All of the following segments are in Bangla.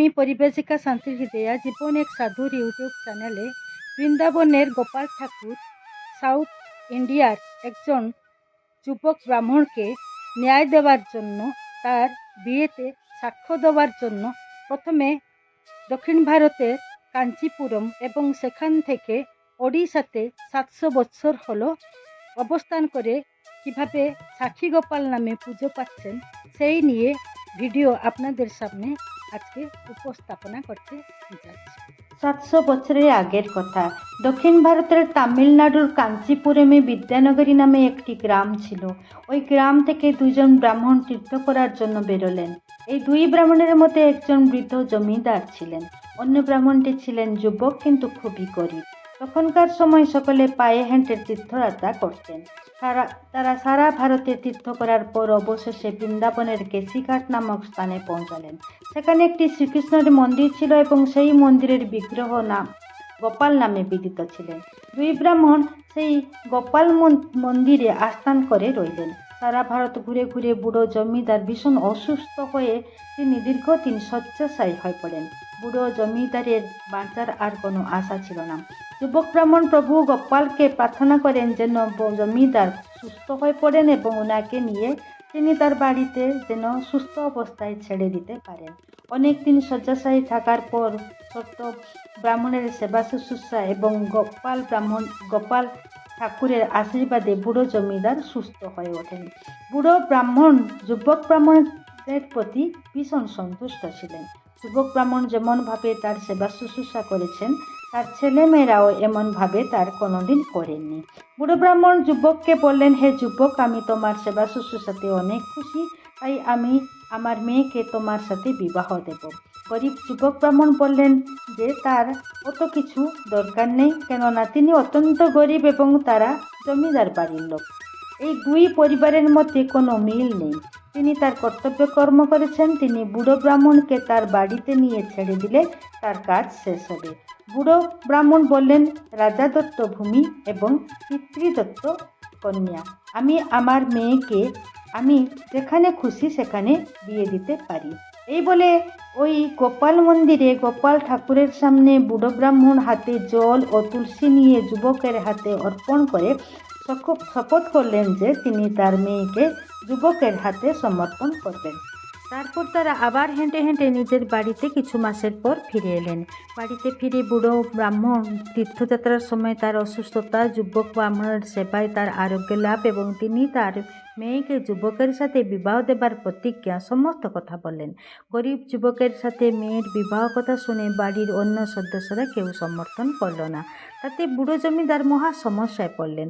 আমি পরিবেশিকা শান্তি হৃদয়া জীবন এক সাধুর ইউটিউব চ্যানেলে বৃন্দাবনের গোপাল ঠাকুর সাউথ ইন্ডিয়ার একজন যুবক ব্রাহ্মণকে ন্যায় দেওয়ার জন্য তার বিয়েতে সাক্ষ্য দেওয়ার জন্য প্রথমে দক্ষিণ ভারতের কাঞ্চিপুরম এবং সেখান থেকে ওড়িশাতে 700 বছর হলো অবস্থান করে কিভাবে সাক্ষী গোপাল নামে পুজো পাচ্ছেন সেই নিয়ে ভিডিও আপনাদের সামনে আজকে উপস্থাপনা করতে যাচ্ছি। 700 বছরের আগের কথা। দক্ষিণ ভারতের তামিলনাড়ুর কাঞ্চিপুরমে বিদ্যানগরী নামে একটি গ্রাম ছিল। ওই গ্রাম থেকে দুজন ব্রাহ্মণ তীর্থ করার জন্য বেরোলেন। এই দুই ব্রাহ্মণের মধ্যে একজন বৃদ্ধ জমিদার ছিলেন, অন্য ব্রাহ্মণটি ছিলেন যুবক কিন্তু খুবই গরিব। তখনকার সময় সকলে পায়ে হেঁটে তীর্থযাত্রা করতেন। তারা সারা ভারতে তীর্থ করার পর অবশেষে বৃন্দাবনের কেশিঘাট নামক স্থানে পৌঁছালেন। সেখানে একটি শ্রীকৃষ্ণের মন্দির ছিল এবং সেই মন্দিরের বিগ্রহ নাম গোপাল নামে বিদিত ছিলেন। দুই ব্রাহ্মণ সেই গোপাল মন্দিরে আস্থান করে রইলেন। সারা ভারত ঘুরে ঘুরে বুড়ো জমিদার ভীষণ অসুস্থ হয়ে তিনি দীর্ঘদিন শয্যাশায়ী হয়ে পড়েন। বুড়ো জমিদারের বাঁচার আর কোনো আশা ছিল না। যুবক ব্রাহ্মণ প্রভু গোপালকে প্রার্থনা করেন যেন জমিদার সুস্থ হয়ে পড়েন এবং ওনাকে নিয়ে তিনি তার বাড়িতে যেন সুস্থ অবস্থায় ছেড়ে দিতে পারেন। অনেকদিন শয্যাশায়ী থাকার পর ছোট্ট ব্রাহ্মণের সেবা শুশ্রূষা এবং গোপাল ঠাকুরের আশীর্বাদে বুড়ো জমিদার সুস্থ হয়ে ওঠেন। বুড়ো ব্রাহ্মণ যুবক ব্রাহ্মণের প্রতি ভীষণ সন্তুষ্ট ছিলেন। যুবক ব্রাহ্মণ যেমনভাবে তার সেবা শুশ্রূষা করেছেন, তার ছেলেমেয়েরাও এমনভাবে তার কোনোদিন করেননি। বুড়ো ব্রাহ্মণ যুবককে বললেন, হে যুবক, আমি তোমার সেবা শুশ্রূষাতে অনেক খুশি, তাই আমি আমার মেয়েকে তোমার সাথে বিবাহ দেব। গরিব যুবক ব্রাহ্মণ বললেন যে তার অত কিছু দরকার নেই, কেননা তিনি অত্যন্ত গরিব এবং তারা জমিদার বাড়ির লোক। এই দুই পরিবারের মধ্যে কোনো মিল নেই। তিনি তার কর্তব্য কর্ম করেছেন। তিনি বুড়ো ব্রাহ্মণকে তার বাড়িতে নিয়ে ছেড়ে দিলে তার কাজ শেষ হবে। বুড়ো ব্রাহ্মণ বললেন, রাজা দত্ত ভূমি এবং পিতৃদত্ত কন্যা, আমি আমার মেয়েকে আমি যেখানে খুশি সেখানে বিয়ে দিতে পারি। এই বলে ওই গোপাল মন্দিরে গোপাল ঠাকুরের সামনে বুড়ো ব্রাহ্মণ হাতে জল ও তুলসী নিয়ে যুবকের হাতে অর্পণ করে শপথ করলেন যে তিনি তার মেয়েকে যুবকের হাতে সমর্পণ করবেন। তারপর তারা আবার হেঁটে হেঁটে নিজের বাড়িতে কিছু মাসের পর ফিরে এলেন। বাড়িতে ফিরে বুড়ো ব্রাহ্মণ তীর্থযাত্রার সময় তার অসুস্থতা, যুবক ব্রাহ্মণের সেবায় তার আরোগ্য লাভ এবং তিনি তার মেয়েকে যুবকের সাথে বিবাহ দেবার প্রতিজ্ঞা সমস্ত কথা বললেন। গরিব যুবকের সাথে মেয়ের বিবাহ কথা শুনে বাড়ির অন্য সদস্যরা কেউ সমর্থন করল না। তাতে বুড়ো জমিদার মহা সমস্যায় পড়লেন।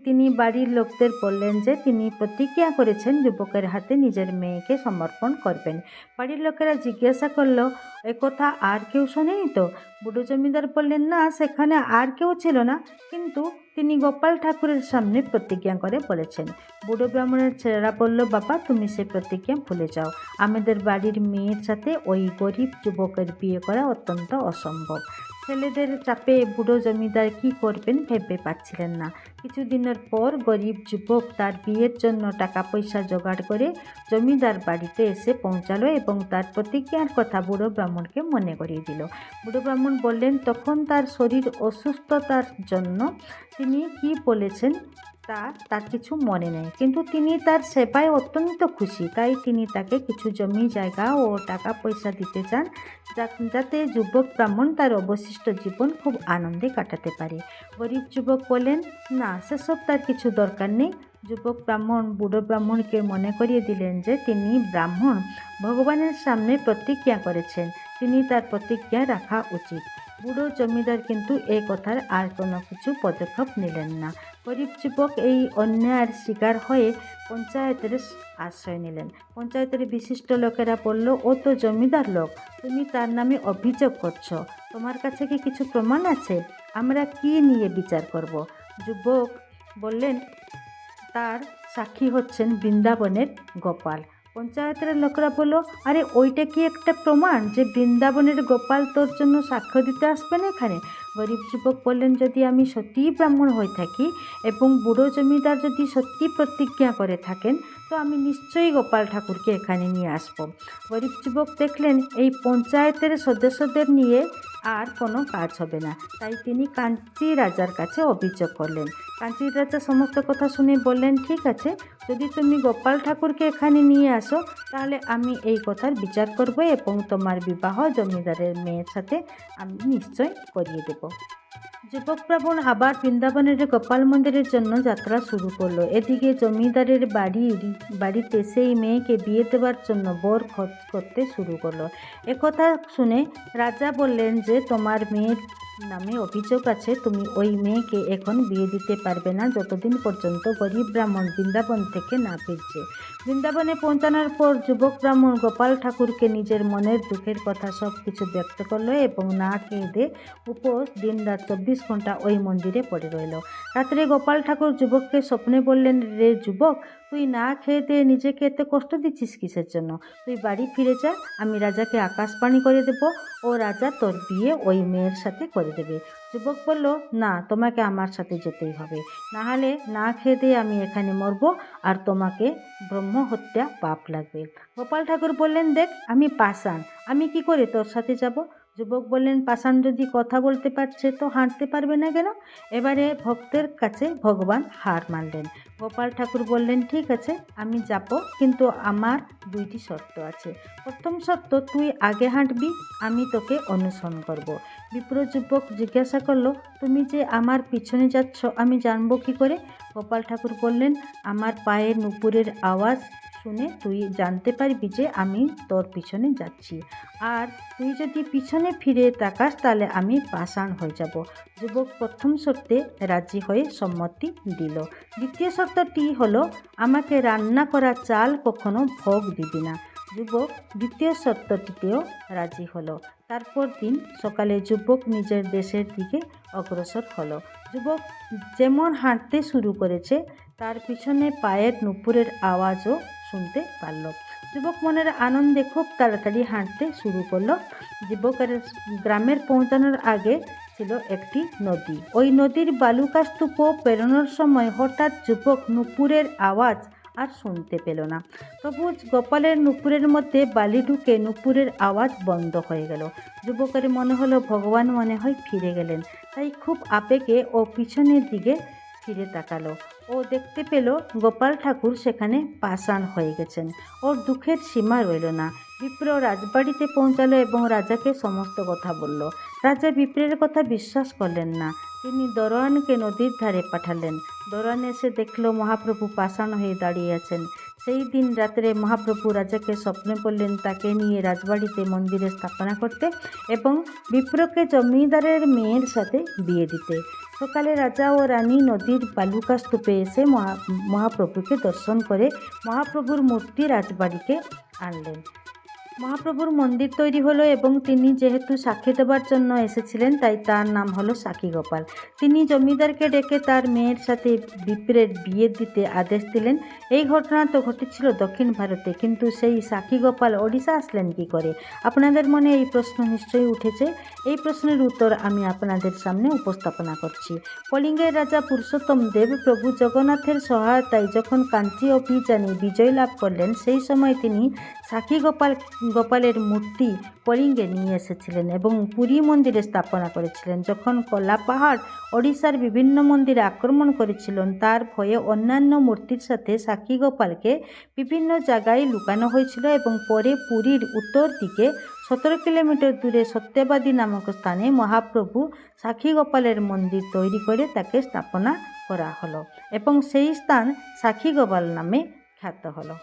তিনি বাড়ির লোকদের বললেন যে তিনি প্রতিজ্ঞা করেছেন যুবকের হাতে নিজের মেয়েকে সমর্পণ করবেন। বাড়ির লোকেরা জিজ্ঞাসা করল, একথা আর কেউ শোনেনি তো? বুড়ো জমিদার বললেন, না, সেখানে আর কেউ ছিল না, কিন্তু তিনি গোপাল ঠাকুরের সামনে প্রতিজ্ঞা করে বলেছেন। বুড়ো ব্রাহ্মণের ছেলেরা বলল, বাবা, তুমি সে প্রতিজ্ঞা ভুলে যাও। আমাদের বাড়ির মেয়ের সাথে ওই গরিব যুবকের বিয়ে করা অত্যন্ত অসম্ভব। ছেলেদের চাপে বুড়ো জমিদার কি করবেন ভেবে পাচ্ছিলেন না। কিছুদিনের পর গরিব যুবক তার বিয়ের জন্য টাকা পয়সা জোগাড় করে জমিদার বাড়িতে এসে পৌঁছালো এবং তার প্রতিজ্ঞার কথা বুড়ো ব্রাহ্মণকে মনে করিয়ে দিল। বুড়ো ব্রাহ্মণ বললেন, তখন তার শরীর অসুস্থতার জন্য তিনি কি বলেছেন তার কিছু মনে নেই, কিন্তু তিনি তার সেবায় অত্যন্ত খুশি, তাই তিনি তাকে কিছু জমি জায়গা ও টাকা পয়সা দিতে চান, যাতে যুবক ব্রাহ্মণ তার অবশিষ্ট জীবন খুব আনন্দে কাটাতে পারে। গরিব যুবক বলেন, না, সেসব তার কিছু দরকার নেই। যুবক ব্রাহ্মণ বুড়ো ব্রাহ্মণকে মনে করিয়ে দিলেন যে তিনি ব্রাহ্মণ ভগবানের সামনে প্রতিজ্ঞা করেছেন, তিনি তার প্রতিজ্ঞা রাখা উচিত। বুড়ো জমিদার কিন্তু এই কথার আর কোনো কিছু পদক্ষেপ নিলেন না। গরিব যুবক এই অন্যায়ের শিকার হয়ে পঞ্চায়েতের আশ্রয় নিলেন। পঞ্চায়েতের বিশিষ্ট লোকেরা বলল, ও তো জমিদার লোক, তুমি তার নামে অভিযোগ করছো, তোমার কাছে কি কিছু প্রমাণ আছে? আমরা কি নিয়ে বিচার করব? যুবক বললেন, তার সাক্ষী হচ্ছেন বৃন্দাবনের গোপাল। পঞ্চায়েতের লোকরা বলল, আরে ওইটা কি একটা প্রমাণ যে বৃন্দাবনের গোপাল তোর জন্য সাক্ষ্য দিতে আসবেন এখানে? গরিব যুবক বললেন, যদি আমি সত্যিই ব্রাহ্মণ হয়ে থাকি এবং বুড়ো জমিদার যদি সত্যি প্রতিজ্ঞা করে থাকেন, তো আমি নিশ্চয়ই গোপাল ঠাকুরকে এখানে নিয়ে আসবো। গরিব যুবক দেখলেন এই পঞ্চায়েতের সদস্যদের নিয়ে আর কোনো কাজ হবে না, তাই তিনি কাঞ্চি রাজার কাছে অভিযোগ করলেন। কাঞ্চির রাজা সমস্ত কথা শুনে বললেন, ঠিক আছে, যদি তুমি গোপাল ঠাকুরকে এখানে নিয়ে আসো তাহলে আমি এই কথার বিচার করব এবং তোমার বিবাহ জমিদারের মেয়ের সাথে আমি নিশ্চয় করিয়ে দেব। যুবক ব্রাহ্মণ আবার বৃন্দাবনের গোপাল মন্দিরের জন্য যাত্রা শুরু করলো। এদিকে জমিদারের বাড়িতে সেই মেয়েকে বিয়ে দেওয়ার জন্য বর খোঁজ করতে শুরু করলো। একথা শুনে রাজা বললেন যে তোমার মেয়ের নামে অভিযোগ আছে, তুমি ওই মেয়েকে এখন বিয়ে দিতে পারবে না যতদিন পর্যন্ত গরিব ব্রাহ্মণ বৃন্দাবন থেকে না ফিরছে। বৃন্দাবনে পৌঁছানোর পর যুবক ব্রাহ্মণ গোপাল ঠাকুরকে নিজের মনের দুঃখের কথা সব কিছু ব্যক্ত করলো এবং না খেয়ে দিয়ে উপোস দিনরাত 24 ঘন্টা ওই মন্দিরে পড়ে রইল। রাত্রে গোপাল ঠাকুর যুবককে স্বপ্নে বললেন, রে যুবক, তুই না খেয়ে দিয়ে নিজেকে এত কষ্ট দিচ্ছিস কিসের জন্য? তুই বাড়ি ফিরে যা, আমি রাজাকে আকাশবাণী করে দেব ও রাজা তোর বিয়ে ওই মেয়ের সাথে করে দেবে। যুবক বলল, না, তোমাকে আমার সাথে যেতেই হবে, নাহলে না খেয়ে দিয়ে আমি এখানে মরব আর তোমাকে ব্রহ্মহত্যা পাপ লাগবে। গোপাল ঠাকুর বললেন, দেখ, আমি পাষাণ, আমি কি করে তোর সাথে যাব? যুবক বললেন, পাষাণ যদি কথা বলতে পারছে তো হাঁটতে পারবে না কেন? এবারে ভক্তের কাছে ভগবান হার মানলেন। গোপাল ঠাকুর বললেন, ঠিক আছে, আমি যাব, কিন্তু আমার 2টি শর্ত আছে। প্রথম শর্ত, তুই আগে হাঁটবি, আমি তোকে অনুসরণ করব। বিপ্র যুবক জিজ্ঞাসা করলো, তুমি যে আমার পিছনে যাচ্ছ আমি জানবো কি করে? গোপাল ঠাকুর বললেন, আমার পায়ের নুপুরের আওয়াজ শুনে তুই জানতে পারবি যে আমি তোর পিছনে যাচ্ছি, আর তুই যদি পিছনে ফিরে তাকাস তাহলে আমি পাষাণ হয়ে যাব। যুবক প্রথম শর্তে রাজি হয়ে সম্মতি দিল। দ্বিতীয় শর্তটি হলো, আমাকে রান্না করা চাল কখনো ভোগ দিবি না। যুবক দ্বিতীয় শর্তটিতেও রাজি হলো। তারপর দিন সকালে যুবক নিজের দেশের দিকে অগ্রসর হলো। যুবক যেমন হাঁটতে শুরু করেছে তার পিছনে পায়ের নুপুরের আওয়াজও শুনতে পারল। যুবক মনের আনন্দে খুব তাড়াতাড়ি হাঁটতে শুরু করলো। যুবকের গ্রামের পৌঁছানোর আগে ছিল একটি নদী। ওই নদীর বালুকা স্তূপ পেরোনোর সময় হঠাৎ যুবক নুপুরের আওয়াজ আর শুনতে পেল না। তবু গোপালের নুপুরের মধ্যে বালি ঢুকে নুপুরের আওয়াজ বন্ধ হয়ে গেল। যুবকের মনে হলো ভগবান মনে হয় ফিরে গেলেন, তাই খুব আবেগে ও পিছনের দিকে ফিরে তাকালো। ও দেখতে পেল গোপাল ঠাকুর সেখানে পাষাণ হয়ে গেছেন। ওর দুঃখের সীমা রইল না। বিপ্র রাজবাড়িতে পৌঁছালো এবং রাজাকে সমস্ত কথা বলল। রাজা বিপ্রের কথা বিশ্বাস করলেন না। তিনি দরোয়ানকে নদীর ধারে পাঠালেন। দরোয়ান এসে দেখল মহাপ্রভু পাষাণ হয়ে দাঁড়িয়ে আছেন। সেই দিন রাত্রে মহাপ্রভু রাজাকে স্বপ্নে বললেন তাকে নিয়ে রাজবাড়িতে মন্দিরে স্থাপনা করতে এবং বিপ্রকে জমিদারের মেয়ের সাথে বিয়ে দিতে। সকালে রাজা ও রানী নদীর বালুকা স্তূপে এসে মহাপ্রভুকে দর্শন করে মহাপ্রভুর মূর্তি রাজবাড়িতে আনলেন। মহাপ্রভুর মন্দির তৈরি হলো এবং তিনি যেহেতু সাক্ষী দেওয়ার জন্য এসেছিলেন তাই তার নাম হলো সাক্ষী গোপাল। তিনি জমিদারকে ডেকে তার মেয়ের সাথে বিপ্রের বিয়ে দিতে আদেশ দিলেন। এই ঘটনা তো ঘটেছিল দক্ষিণ ভারতে, কিন্তু সেই সাক্ষী গোপাল ওড়িশা আসলেন কি করে? আপনাদের মনে এই প্রশ্ন নিশ্চয়ই উঠেছে। এই প্রশ্নের উত্তর আমি আপনাদের সামনে উপস্থাপনা করছি। কলিঙ্গের রাজা পুরুষোত্তম দেব প্রভু জগন্নাথের সহায়তায় যখন কাঞ্চি অভিযানে বিজয় লাভ করলেন, সেই সময় তিনি সাক্ষী গোপালের মূর্তি কলিঙ্গে নিয়ে এসেছিলেন এবং পুরী মন্দিরে স্থাপনা করেছিলেন। যখন কলা পাহাড় ওড়িশার বিভিন্ন মন্দিরে আক্রমণ করেছিলেন, তার ভয়ে অন্যান্য মূর্তির সাথে সাক্ষী গোপালকে বিভিন্ন জায়গায় লুকানো হয়েছিল এবং পরে পুরীর উত্তর দিকে 17 কিলোমিটার দূরে সত্যবাদী নামক স্থানে মহাপ্রভু সাক্ষী গোপালের মন্দির তৈরি করে তাকে স্থাপনা করা হলো এবং সেই স্থান সাক্ষী গোপাল নামে খ্যাত হলো।